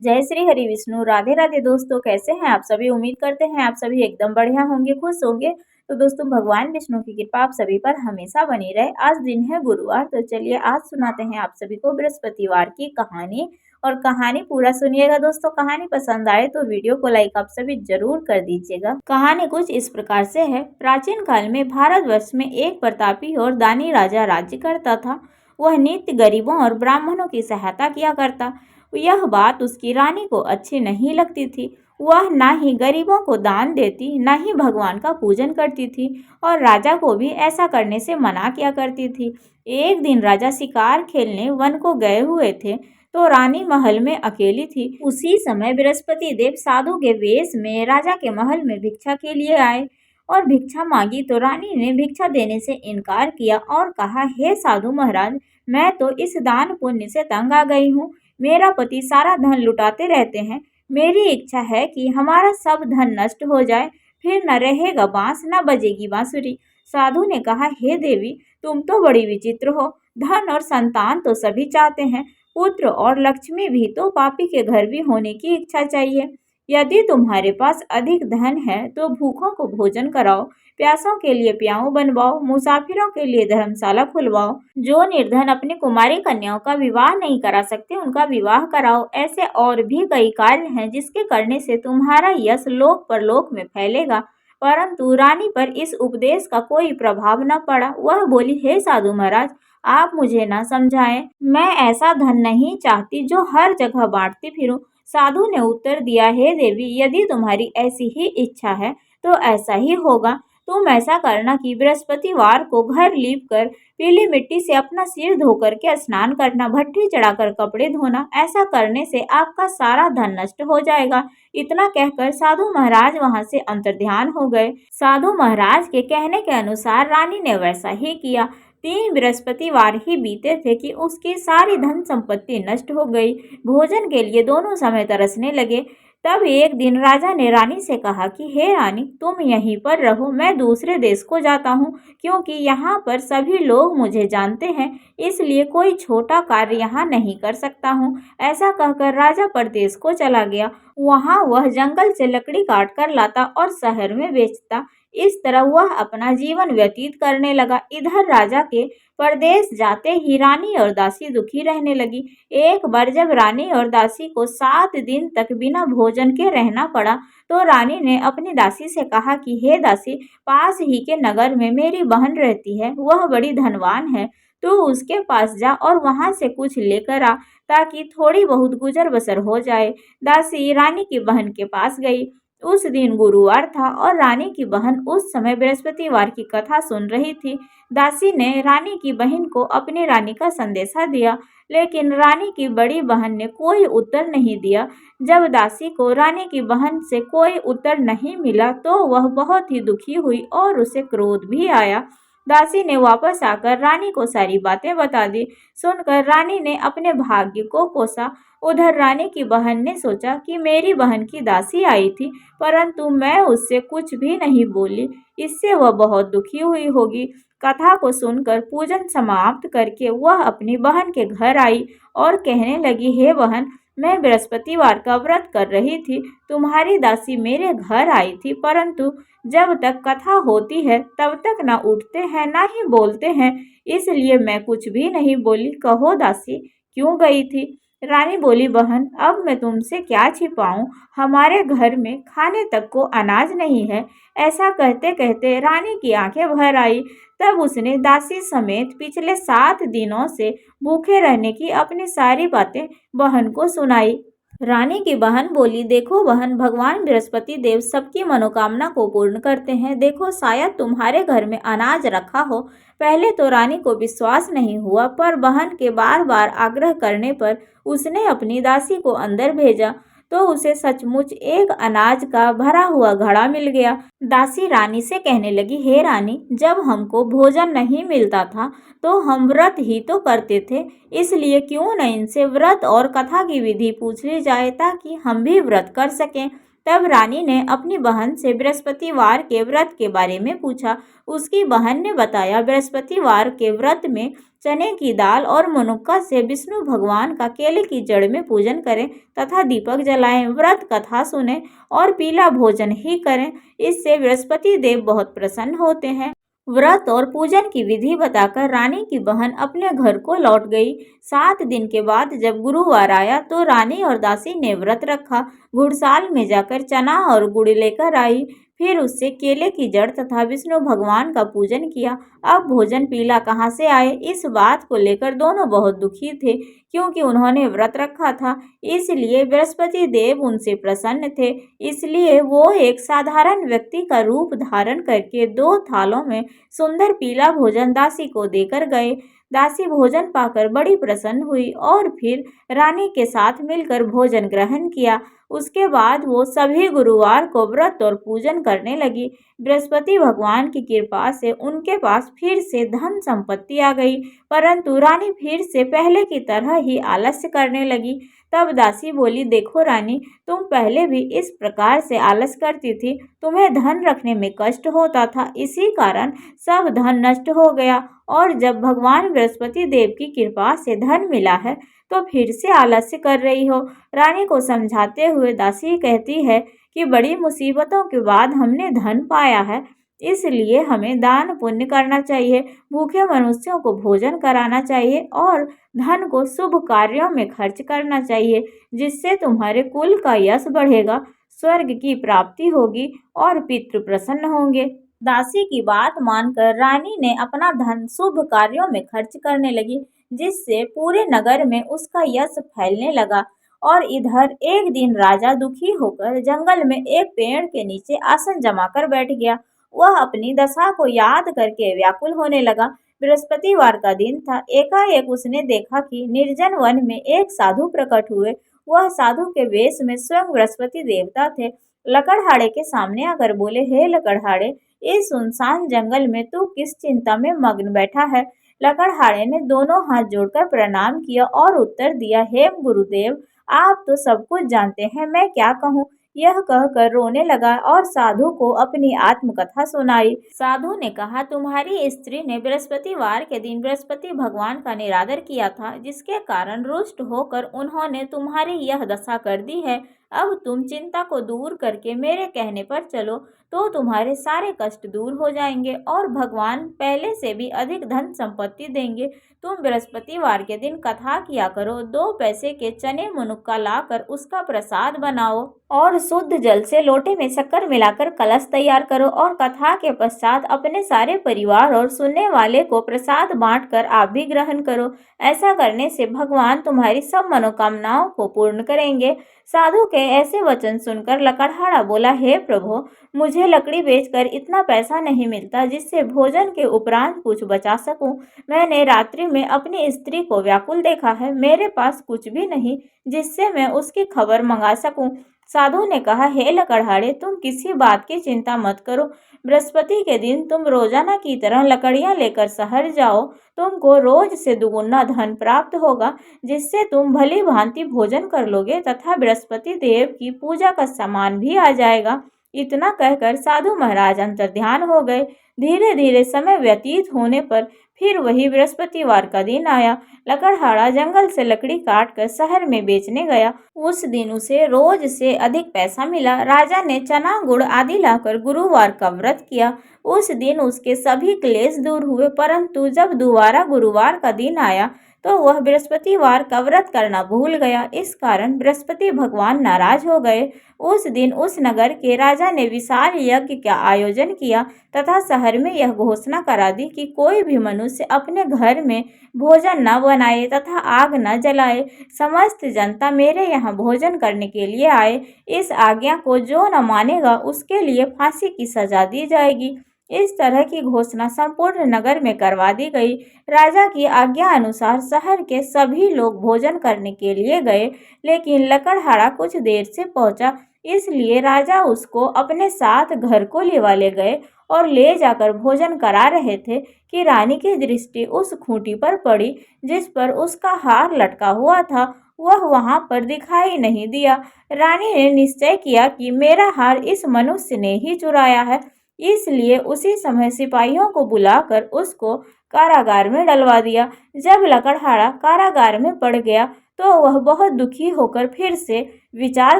जय श्री हरि विष्णु। राधे राधे दोस्तों, कैसे हैं आप सभी। उम्मीद करते हैं आप सभी एकदम बढ़िया होंगे, खुश होंगे। तो दोस्तों, भगवान विष्णु की कृपा आप सभी पर हमेशा बनी रहे। आज दिन है गुरुवार, तो चलिए आज सुनाते हैं आप सभी को बृहस्पतिवार की कहानी। और कहानी पूरा सुनिएगा दोस्तों। कहानी पसंद आए तो वीडियो को लाइक आप सभी जरूर कर दीजिएगा। कहानी कुछ इस प्रकार से है। प्राचीन काल में भारतवर्ष में एक प्रतापी और दानी राजा राज्य करता था। वह नित्य गरीबों और ब्राह्मणों की सहायता किया करता। यह बात उसकी रानी को अच्छी नहीं लगती थी। वह न ही गरीबों को दान देती, न ही भगवान का पूजन करती थी और राजा को भी ऐसा करने से मना किया करती थी। एक दिन राजा शिकार खेलने वन को गए हुए थे, तो रानी महल में अकेली थी। उसी समय बृहस्पति देव साधु के वेश में राजा के महल में भिक्षा के लिए आए और भिक्षा मांगी, तो रानी ने भिक्षा देने से इनकार किया और कहा, हे साधु महाराज, मैं तो इस दान पुण्य से तंग आ गई हूँ। मेरा पति सारा धन लुटाते रहते हैं। मेरी इच्छा है कि हमारा सब धन नष्ट हो जाए, फिर न रहेगा बांस न बजेगी बांसुरी। साधु ने कहा, हे देवी, तुम तो बड़ी विचित्र हो। धन और संतान तो सभी चाहते हैं, पुत्र और लक्ष्मी भी तो पापी के घर भी होने की इच्छा चाहिए। यदि तुम्हारे पास अधिक धन है तो भूखों को भोजन कराओ, प्यासों के लिए प्याऊ बनवाओ, मुसाफिरों के लिए धर्मशाला खुलवाओ। जो निर्धन अपनी कुमारी कन्याओं का विवाह नहीं करा सकते, उनका विवाह कराओ। ऐसे और भी कई कार्य हैं जिसके करने से तुम्हारा यश लोक परलोक में फैलेगा। परंतु रानी पर इस उपदेश का कोई प्रभाव न पड़ा। वह बोली, हे साधु महाराज, आप मुझे न समझाएं। मैं ऐसा धन नहीं चाहती जो हर जगह बांटती फिरूं। साधु ने उत्तर दिया, हे देवी, यदि तुम्हारी ऐसी ही इच्छा है तो ऐसा ही होगा। तुम ऐसा करना कि बृहस्पतिवार को घर लीप कर पीली मिट्टी से अपना सिर धोकर के स्नान करना, भट्ठी चढ़ाकर कपड़े धोना। ऐसा करने से आपका सारा धन नष्ट हो जाएगा। इतना कहकर साधु महाराज वहां से अंतर्ध्यान हो गए। साधु महाराज के कहने के अनुसार रानी ने वैसा ही किया। 3 बृहस्पतिवार ही बीते थे कि उसकी सारी धन संपत्ति नष्ट हो गई। भोजन के लिए दोनों समय तरसने लगे। तब एक दिन राजा ने रानी से कहा कि हे रानी, तुम यहीं पर रहो, मैं दूसरे देश को जाता हूँ, क्योंकि यहाँ पर सभी लोग मुझे जानते हैं, इसलिए कोई छोटा कार्य यहाँ नहीं कर सकता हूँ। ऐसा कहकर राजा परदेश को चला गया। वहाँ वह जंगल से लकड़ी काट कर लाता और शहर में बेचता। इस तरह वह अपना जीवन व्यतीत करने लगा। इधर राजा के परदेश जाते ही रानी और दासी दुखी रहने लगी। एक बार जब रानी और दासी को 7 दिन तक बिना भोजन के रहना पड़ा, तो रानी ने अपनी दासी से कहा कि हे दासी, पास ही के नगर में मेरी बहन रहती है, वह बड़ी धनवान है। तू उसके पास जा और वहां से कुछ लेकर आ, ताकि थोड़ी बहुत गुजर बसर हो जाए। दासी रानी की बहन के पास गई। उस दिन गुरुवार था और रानी की बहन उस समय बृहस्पतिवार की कथा सुन रही थी। दासी ने रानी की बहन को अपनी रानी का संदेशा दिया, लेकिन रानी की बड़ी बहन ने कोई उत्तर नहीं दिया। जब दासी को रानी की बहन से कोई उत्तर नहीं मिला, तो वह बहुत ही दुखी हुई और उसे क्रोध भी आया। दासी ने वापस आकर रानी को सारी बातें बता दी। सुनकर रानी ने अपने भाग्य को कोसा। उधर रानी की बहन ने सोचा कि मेरी बहन की दासी आई थी, परंतु मैं उससे कुछ भी नहीं बोली, इससे वह बहुत दुखी हुई होगी। कथा को सुनकर पूजन समाप्त करके वह अपनी बहन के घर आई और कहने लगी, हे बहन, मैं बृहस्पतिवार का व्रत कर रही थी। तुम्हारी दासी मेरे घर आई थी, परंतु जब तक कथा होती है तब तक न उठते हैं न ही बोलते हैं, इसलिए मैं कुछ भी नहीं बोली। कहो दासी, क्यों गई थी। रानी बोली, बहन, अब मैं तुमसे क्या छिपाऊं, हमारे घर में खाने तक को अनाज नहीं है। ऐसा कहते कहते रानी की आंखें भर आई। तब उसने दासी समेत पिछले 7 दिनों से भूखे रहने की अपनी सारी बातें बहन को सुनाई। रानी की बहन बोली, देखो बहन, भगवान बृहस्पति देव सबकी मनोकामना को पूर्ण करते हैं। देखो, शायद तुम्हारे घर में अनाज रखा हो। पहले तो रानी को विश्वास नहीं हुआ, पर बहन के बार बार आग्रह करने पर उसने अपनी दासी को अंदर भेजा, तो उसे सचमुच एक अनाज का भरा हुआ घड़ा मिल गया। दासी रानी से कहने लगी, हे रानी, जब हमको भोजन नहीं मिलता था तो हम व्रत ही तो करते थे, इसलिए क्यों न इनसे व्रत और कथा की विधि पूछ ली जाए, ताकि हम भी व्रत कर सकें। तब रानी ने अपनी बहन से बृहस्पतिवार के व्रत के बारे में पूछा। उसकी बहन ने बताया, बृहस्पतिवार के व्रत में चने की दाल और मनुक्का से विष्णु भगवान का केले की जड़ में पूजन करें तथा दीपक जलाएं, व्रत कथा सुने और पीला भोजन ही करें। इससे बृहस्पति देव बहुत प्रसन्न होते हैं। व्रत और पूजन की विधि बताकर रानी की बहन अपने घर को लौट गई। 7 दिन के बाद जब गुरुवार आया तो रानी और दासी ने व्रत रखा। घुड़साल में जाकर चना और गुड़ लेकर आई, फिर उससे केले की जड़ तथा विष्णु भगवान का पूजन किया। अब भोजन पीला कहाँ से आए, इस बात को लेकर दोनों बहुत दुखी थे, क्योंकि उन्होंने व्रत रखा था, इसलिए बृहस्पति देव उनसे प्रसन्न थे। इसलिए वो एक साधारण व्यक्ति का रूप धारण करके 2 थालों में सुंदर पीला भोजन दासी को देकर गए। दासी भोजन पाकर बड़ी प्रसन्न हुई और फिर रानी के साथ मिलकर भोजन ग्रहण किया। उसके बाद वो सभी गुरुवार को व्रत और पूजन करने लगी। बृहस्पति भगवान की कृपा से उनके पास फिर से धन संपत्ति आ गई, परंतु रानी फिर से पहले की तरह ही आलस्य करने लगी। तब दासी बोली, देखो रानी, तुम पहले भी इस प्रकार से आलस करती थी, तुम्हें धन रखने में कष्ट होता था, इसी कारण सब धन नष्ट हो गया, और जब भगवान बृहस्पति देव की कृपा से धन मिला है तो फिर से आलस्य कर रही हो। रानी को समझाते हुए दासी कहती है कि बड़ी मुसीबतों के बाद हमने धन पाया है, इसलिए हमें दान पुण्य करना चाहिए, भूखे मनुष्यों को भोजन कराना चाहिए और धन को शुभ कार्यों में खर्च करना चाहिए, जिससे तुम्हारे कुल का यश बढ़ेगा, स्वर्ग की प्राप्ति होगी और पितृ प्रसन्न होंगे। दासी की बात मानकर रानी ने अपना धन शुभ कार्यों में खर्च करने लगी, जिससे पूरे नगर में उसका यश फैलने लगा। और इधर एक दिन राजा दुखी होकर जंगल में एक पेड़ के नीचे आसन जमाकर बैठ गया। वह अपनी दशा को याद करके व्याकुल होने लगा। बृहस्पतिवार का दिन था। एकाएक उसने देखा कि निर्जन वन में एक साधु प्रकट हुए। वह साधु के वेश में स्वयं बृहस्पति देवता थे। लकड़हारे के सामने आकर बोले, हे लकड़हारे, इस सुनसान जंगल में तू किस चिंता में मग्न बैठा है? लकड़हारे ने दोनों हाथ जोड़कर प्रणाम किया और उत्तर दिया, हे गुरुदेव, आप तो सब कुछ जानते हैं, मैं क्या कहूँ। यह कहकर रोने लगा और साधु को अपनी आत्मकथा सुनाई। साधु ने कहा, तुम्हारी स्त्री ने बृहस्पतिवार के दिन बृहस्पति भगवान का निरादर किया था, जिसके कारण रुष्ट होकर उन्होंने तुम्हारी यह दशा कर दी है। अब तुम चिंता को दूर करके मेरे कहने पर चलो तो तुम्हारे सारे कष्ट दूर हो जाएंगे और भगवान पहले से भी अधिक धन संपत्ति देंगे। तुम बृहस्पतिवार के दिन कथा किया करो, 2 पैसे के चने मुनुक्का लाकर उसका प्रसाद बनाओ और शुद्ध जल से लोटे में शक्कर मिलाकर कलश तैयार करो और कथा के पश्चात अपने सारे परिवार और सुनने वाले को प्रसाद बांटकर आप भी ग्रहण करो। ऐसा करने से भगवान तुम्हारी सब मनोकामनाओं को पूर्ण करेंगे। साधु के ऐसे वचन सुनकर लकड़हारा बोला, हे प्रभु, मुझे लकड़ी बेचकर इतना पैसा नहीं मिलता जिससे भोजन के उपरांत कुछ बचा सकूं। मैंने रात्रि में अपनी स्त्री को व्याकुल देखा है, मेरे पास कुछ भी नहीं जिससे मैं उसकी खबर मंगा सकूं। साधु ने कहा, हे लकड़हारे, तुम किसी बात की चिंता मत करो। बृहस्पति के दिन तुम रोजाना की तरह लकड़ियां लेकर शहर जाओ, तुमको रोज से दुगुना धन प्राप्त होगा, जिससे तुम भली भांति भोजन कर लोगे तथा बृहस्पति देव की पूजा का सामान भी आ जाएगा। इतना कहकर साधु महाराज अंतर्ध्यान हो गए। धीरे धीरे समय व्यतीत होने पर फिर वही बृहस्पतिवार का दिन आया। लकड़हारा जंगल से लकड़ी काटकर शहर में बेचने गया। उस दिन उसे रोज से अधिक पैसा मिला। राजा ने चना गुड़ आदि लाकर गुरुवार का व्रत किया। उस दिन उसके सभी क्लेश दूर हुए, परंतु जब दोबारा गुरुवार का दिन आया तो वह बृहस्पतिवार का व्रत करना भूल गया। इस कारण बृहस्पति भगवान नाराज हो गए। उस दिन उस नगर के राजा ने विशाल यज्ञ का आयोजन किया तथा शहर में यह घोषणा करा दी कि कोई भी मनुष्य अपने घर में भोजन न बनाए तथा आग न जलाए। समस्त जनता मेरे यहाँ भोजन करने के लिए आए। इस आज्ञा को जो न मानेगा उसके लिए फांसी की सजा दी जाएगी। इस तरह की घोषणा संपूर्ण नगर में करवा दी गई। राजा की आज्ञा अनुसार शहर के सभी लोग भोजन करने के लिए गए, लेकिन लकड़हारा कुछ देर से पहुंचा, इसलिए राजा उसको अपने साथ घर को ले गए और ले जाकर भोजन करा रहे थे कि रानी की दृष्टि उस खूंटी पर पड़ी जिस पर उसका हार लटका हुआ था। वह वहां पर दिखाई नहीं दिया। रानी ने निश्चय किया कि मेरा हार इस मनुष्य ने ही चुराया है, इसलिए उसी समय सिपाहियों को बुलाकर उसको कारागार में डलवा दिया। जब लकड़हारा कारागार में पड़ गया तो वह बहुत दुखी होकर फिर से विचार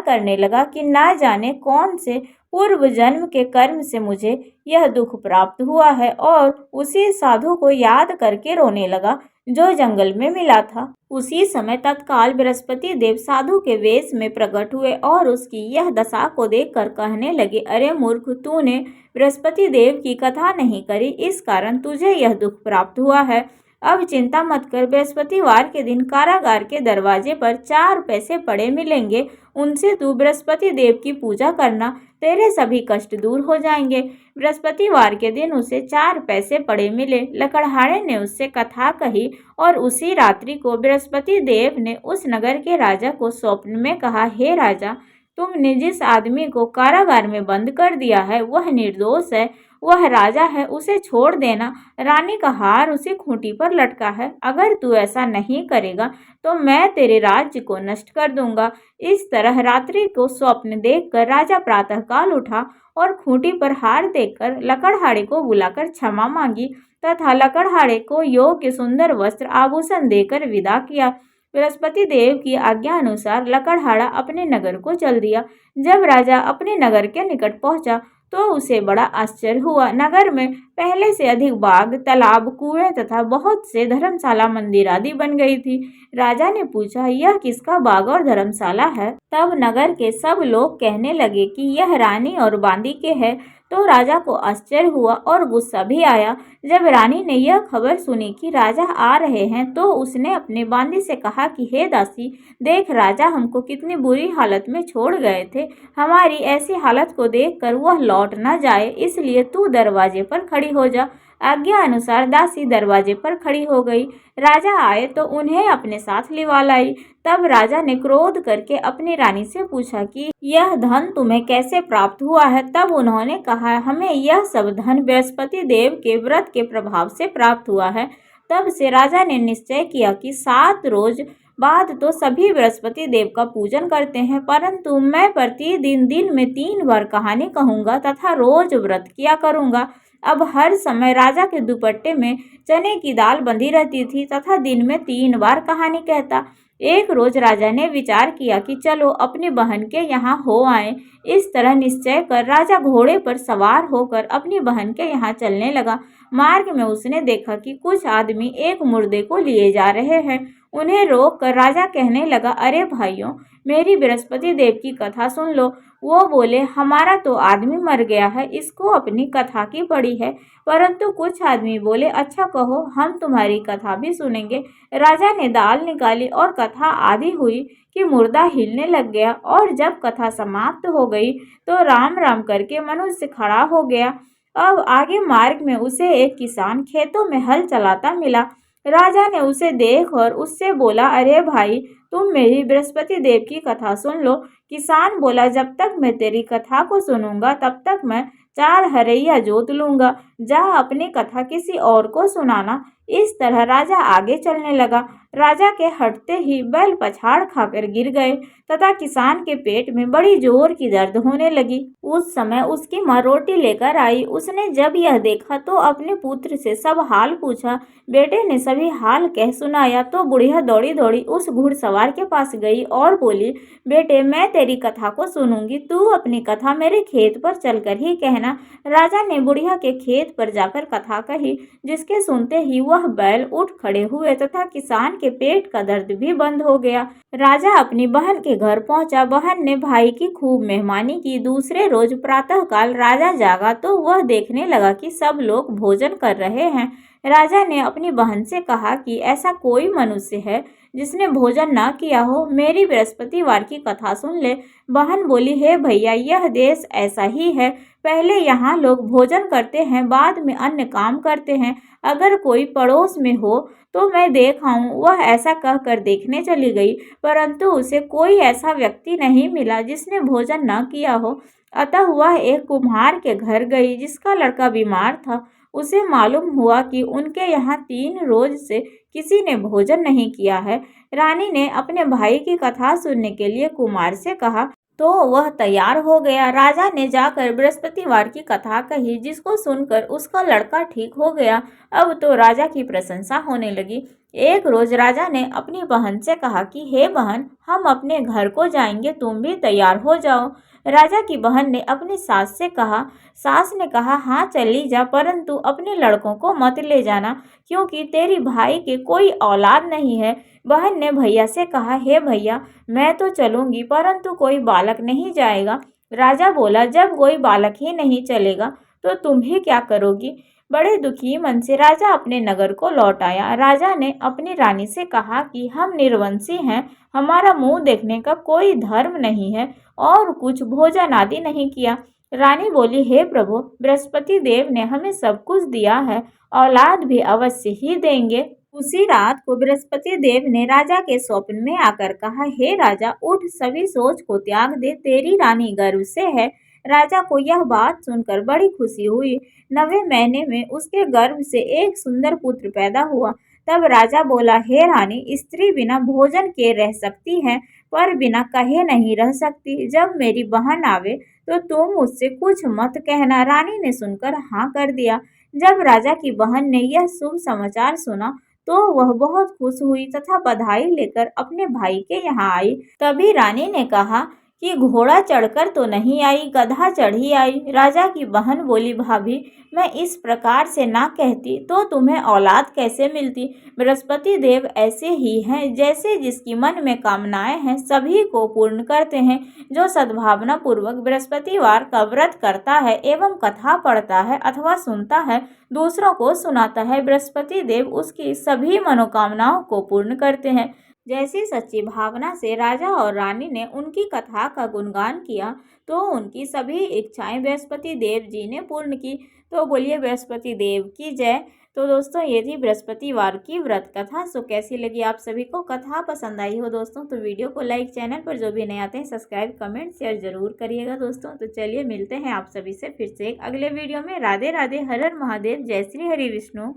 करने लगा कि ना जाने कौन से पूर्व जन्म के कर्म से मुझे यह दुख प्राप्त हुआ है, और उसी साधु को याद करके रोने लगा जो जंगल में मिला था। उसी समय तत्काल बृहस्पति देव साधु के वेश में प्रकट हुए और उसकी यह दशा को देखकर कहने लगे, अरे मूर्ख, तूने बृहस्पति देव की कथा नहीं करी, इस कारण तुझे यह दुख प्राप्त हुआ है। अब चिंता मत कर, बृहस्पतिवार के दिन कारागार के दरवाजे पर 4 पैसे पड़े मिलेंगे, उनसे तू बृहस्पति देव की पूजा करना, तेरे सभी कष्ट दूर हो जाएंगे। बृहस्पतिवार के दिन उसे 4 पैसे पड़े मिले। लकड़हारे ने उससे कथा कही और उसी रात्रि को बृहस्पति देव ने उस नगर के राजा को स्वप्न में कहा, हे राजा, तुमने जिस आदमी को कारागार में बंद कर दिया है वह निर्दोष है, वह राजा है, उसे छोड़ देना। रानी का हार उसी खूंटी पर लटका है, अगर तू ऐसा नहीं करेगा तो मैं तेरे राज्य को नष्ट कर दूंगा। इस तरह रात्रि को स्वप्न देखकर राजा प्रातःकाल उठा और खूंटी पर हार देखकर लकड़हारे को बुलाकर क्षमा मांगी तथा लकड़हारे को योग्य सुंदर वस्त्र आभूषण देकर विदा किया। बृहस्पति देव की आज्ञा अनुसार लकड़हारा अपने नगर को चल दिया। जब राजा अपने नगर के निकट पहुंचा तो उसे बड़ा आश्चर्य हुआ। नगर में पहले से अधिक बाग, तालाब, कुएं तथा बहुत से धर्मशाला, मंदिर आदि बन गई थी। राजा ने पूछा, यह किसका बाग और धर्मशाला है? तब नगर के सब लोग कहने लगे कि यह रानी और बांदी के है। तो राजा को आश्चर्य हुआ और गुस्सा भी आया। जब रानी ने यह खबर सुनी कि राजा आ रहे हैं तो उसने अपने बांदी से कहा कि हे दासी, देख, राजा हमको कितनी बुरी हालत में छोड़ गए थे। हमारी ऐसी हालत को देखकर वह लौट न जाए, इसलिए तू दरवाजे पर खड़ी हो जा। आज्ञा अनुसार दासी दरवाजे पर खड़ी हो गई। राजा आए तो उन्हें अपने साथ लिवा लाई। तब राजा ने क्रोध करके अपनी रानी से पूछा कि यह धन तुम्हें कैसे प्राप्त हुआ है? तब उन्होंने कहा, हमें यह सब धन बृहस्पति देव के व्रत के प्रभाव से प्राप्त हुआ है। तब से राजा ने निश्चय किया कि 7 रोज बाद तो सभी बृहस्पति देव का पूजन करते हैं, परंतु मैं प्रतिदिन दिन में 3 बार कहानी कहूँगा तथा रोज व्रत किया करूँगा। अब हर समय राजा के दुपट्टे में चने की दाल बंधी रहती थी तथा दिन में 3 बार कहानी कहता। एक रोज राजा ने विचार किया कि चलो अपनी बहन के यहाँ हो आए। इस तरह निश्चय कर राजा घोड़े पर सवार होकर अपनी बहन के यहाँ चलने लगा। मार्ग में उसने देखा कि कुछ आदमी एक मुर्दे को लिए जा रहे हैं। उन्हें रोक कर राजा कहने लगा, अरे भाइयों, मेरी बृहस्पति देव की कथा सुन लो। वो बोले, हमारा तो आदमी मर गया है, इसको अपनी कथा की पड़ी है। परंतु कुछ आदमी बोले, अच्छा कहो, हम तुम्हारी कथा भी सुनेंगे। राजा ने दाल निकाली और कथा आधी हुई कि मुर्दा हिलने लग गया, और जब कथा समाप्त हो गई तो राम राम करके मनुष्य खड़ा हो गया। अब आगे मार्ग में उसे एक किसान खेतों में हल चलाता मिला। राजा ने उसे देख और उससे बोला, अरे भाई, तुम मेरी बृहस्पति देव की कथा सुन लो। किसान बोला, जब तक मैं तेरी कथा को सुनूंगा तब तक मैं 4 हरैया जोत लूंगा। जा अपनी कथा किसी और को सुनाना। इस तरह राजा आगे चलने लगा। राजा के हटते ही बैल पछाड़ खाकर गिर गए तथा किसान के पेट में बड़ी जोर की दर्द होने लगी। उस समय उसकी माँ रोटी लेकर आई। उसने जब यह देखा तो अपने पुत्र से सब हाल पूछा। बेटे ने सभी हाल कह सुनाया तो बुढ़िया दौड़ी दौड़ी उस घुड़सवार के पास गई और बोली, बेटे, मैं तेरी कथा को सुनूंगी, तू अपनी कथा मेरे खेत पर चलकर ही कहना। राजा ने बुढ़िया के खेत पर जाकर कथा कही, जिसके सुनते ही वह बैल उठ खड़े हुए तथा किसान के पेट का दर्द भी बंद हो गया। राजा अपनी बहन के घर पहुंचा। बहन ने भाई की खूब मेहमानी की। दूसरे रोज प्रातःकाल राजा जागा तो वह देखने लगा कि सब लोग भोजन कर रहे हैं। राजा ने अपनी बहन से कहा कि ऐसा कोई मनुष्य है जिसने भोजन न किया हो, मेरी बृहस्पतिवार की कथा सुन ले। बहन बोली, हे भैया, यह देश ऐसा ही है, पहले यहाँ लोग भोजन करते हैं, बाद में अन्य काम करते हैं। अगर कोई पड़ोस में हो तो मैं देख आऊं। वह ऐसा कहकर देखने चली गई, परंतु उसे कोई ऐसा व्यक्ति नहीं मिला जिसने भोजन न किया हो। अतः वह एक कुम्हार के घर गई जिसका लड़का बीमार था। उसे मालूम हुआ कि उनके यहाँ 3 रोज से किसी ने भोजन नहीं किया है। रानी ने अपने भाई की कथा सुनने के लिए कुमार से कहा, तो वह तैयार हो गया। राजा ने जाकर बृहस्पतिवार की कथा कही, जिसको सुनकर उसका लड़का ठीक हो गया। अब तो राजा की प्रशंसा होने लगी। एक रोज राजा ने अपनी बहन से कहा कि हे बहन, हम अपने घर को जाएंगे, तुम भी तैयार हो जाओ। राजा की बहन ने अपनी सास से कहा। सास ने कहा, हाँ चली जा, परंतु अपने लड़कों को मत ले जाना, क्योंकि तेरी भाई के कोई औलाद नहीं है। बहन ने भैया से कहा, हे भैया, मैं तो चलूंगी, परंतु कोई बालक नहीं जाएगा। राजा बोला, जब कोई बालक ही नहीं चलेगा तो तुम ही क्या करोगी। बड़े दुखी मन से राजा अपने नगर को लौट आया। राजा ने अपनी रानी से कहा कि हम निर्वंशी हैं, हमारा मुंह देखने का कोई धर्म नहीं है और कुछ भोजन आदि नहीं किया। रानी बोली, हे प्रभु, बृहस्पति देव ने हमें सब कुछ दिया है, औलाद भी अवश्य ही देंगे। उसी रात को बृहस्पति देव ने राजा के स्वप्न में आकर कहा, हे राजा, उठ, सभी सोच को त्याग दे, तेरी रानी गर्भ से है। राजा को यह बात सुनकर बड़ी खुशी हुई। 9वें महीने में उसके गर्भ से एक सुंदर पुत्र पैदा हुआ। तब राजा बोला, हे रानी, स्त्री बिना भोजन के रह सकती है, पर बिना कहे नहीं रह सकती। जब मेरी बहन आवे तो तुम मुझसे कुछ मत कहना। रानी ने सुनकर हाँ कर दिया। जब राजा की बहन ने यह शुभ समाचार सुना तो वह बहुत खुश हुई तथा बधाई लेकर अपने भाई के यहाँ आई। तभी रानी ने कहा कि घोड़ा चढ़कर तो नहीं आई, गधा चढ़ी आई। राजा की बहन बोली, भाभी, मैं इस प्रकार से ना कहती तो तुम्हें औलाद कैसे मिलती। बृहस्पति देव ऐसे ही हैं, जैसे जिसकी मन में कामनाएं हैं सभी को पूर्ण करते हैं। जो सद्भावना पूर्वक बृहस्पतिवार का व्रत करता है एवं कथा पढ़ता है अथवा सुनता है, दूसरों को सुनाता है, बृहस्पति देव उसकी सभी मनोकामनाओं को पूर्ण करते हैं। जैसी सच्ची भावना से राजा और रानी ने उनकी कथा का गुणगान किया, तो उनकी सभी इच्छाएं बृहस्पति देव जी ने पूर्ण की। तो बोलिए बृहस्पति देव की जय। तो दोस्तों, ये थी बृहस्पतिवार की व्रत कथा। सो कैसी लगी आप सभी को, कथा पसंद आई हो दोस्तों तो वीडियो को लाइक, चैनल पर जो भी नए आते हैं सब्सक्राइब, कमेंट, शेयर जरूर करिएगा दोस्तों। तो चलिए मिलते हैं आप सभी से फिर से एक अगले वीडियो में। राधे राधे, हर हर महादेव, जय श्री हरि विष्णु।